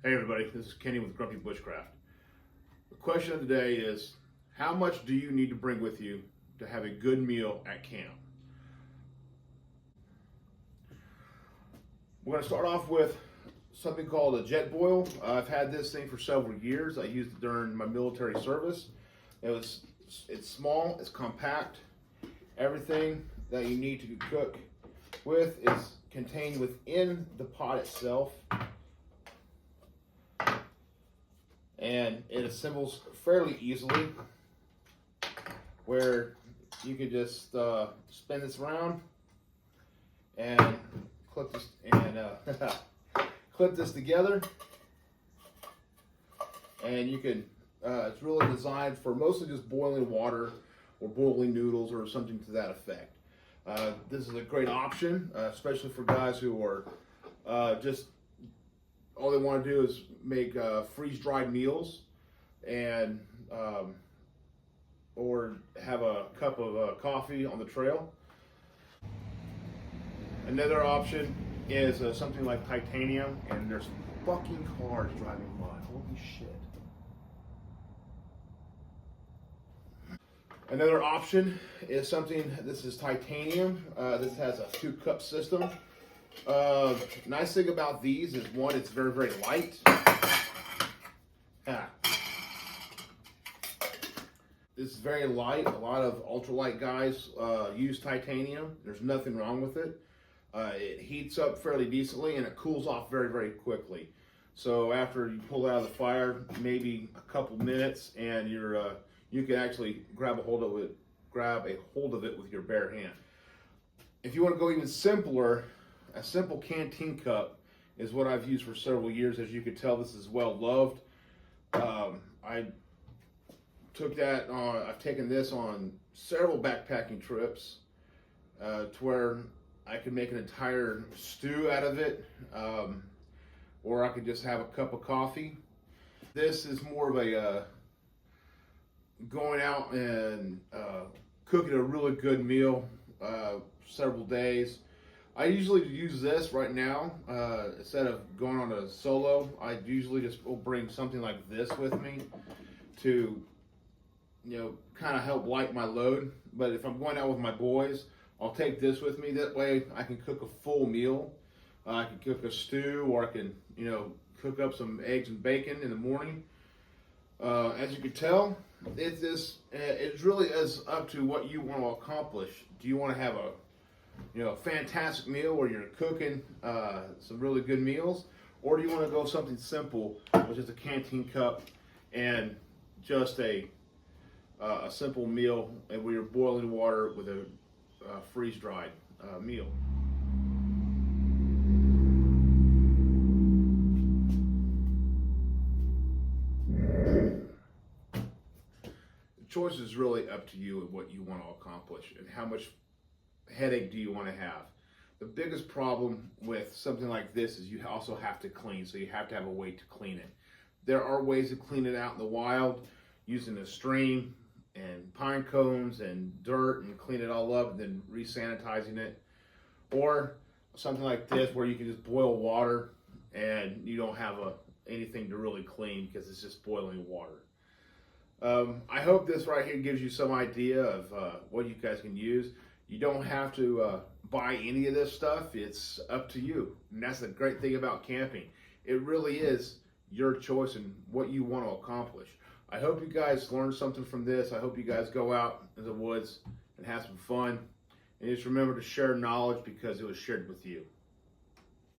Hey everybody, this is Kenny with Grumpy Bushcraft. The question of the day is, how much do you need to bring with you to have a good meal at camp? We're going to start off with something called a Jetboil. I've had this thing for several years. I used it during my military service. It's small, it's compact. Everything that you need to cook with is contained within the pot itself. And it assembles fairly easily, where you can just spin this around and clip this clip this together, and you can. It's really designed for mostly just boiling water or boiling noodles or something to that effect. This is a great option, especially for guys who are just all they want to do is make freeze-dried meals and or have a cup of coffee on the trail. Another option is something like titanium, and there's fucking cars driving by. Holy shit. Another option is something, this is titanium. This has a 2-cup system. Nice thing about these is, one, it's very, very light. This is very light. A lot of ultralight guys use titanium. There's nothing wrong with it. It heats up fairly decently and it cools off very, very quickly. So after you pull it out of the fire, maybe a couple minutes, and you can actually grab a hold of it with your bare hand. If you want to go even simpler, a simple Canteen Cup is what I've used for several years. As you can tell, this is well loved. I took that on. I've taken this on several backpacking trips to where I could make an entire stew out of it, or I could just have a cup of coffee. This is more of a going out and cooking a really good meal, several days. I usually use this right now instead of going on a solo. I usually just will bring something like this with me to, kind of help light my load. But if I'm going out with my boys, I'll take this with me. That way I can cook a full meal. I can cook a stew, or I can, cook up some eggs and bacon in the morning. As you can tell, it really is up to what you want to accomplish. Do you want to have a fantastic meal where you're cooking some really good meals, or do you want to go something simple, which is a Canteen Cup and just a simple meal, and where you're boiling water with a freeze-dried meal? The choice is really up to you and what you want to accomplish and how much headache do you want to have. The biggest problem with something like this is you also have to clean, so you have to have a way to clean it. There are ways to clean it out in the wild using a stream and pine cones and dirt and clean it all up and then re-sanitizing it, or something like this where you can just boil water and you don't have anything to really clean because it's just boiling water. I hope this right here gives you some idea of what you guys can use. You don't have to buy any of this stuff. It's up to you. And that's the great thing about camping. It really is your choice and what you want to accomplish. I hope you guys learned something from this. I hope you guys go out in the woods and have some fun. And just remember to share knowledge because it was shared with you.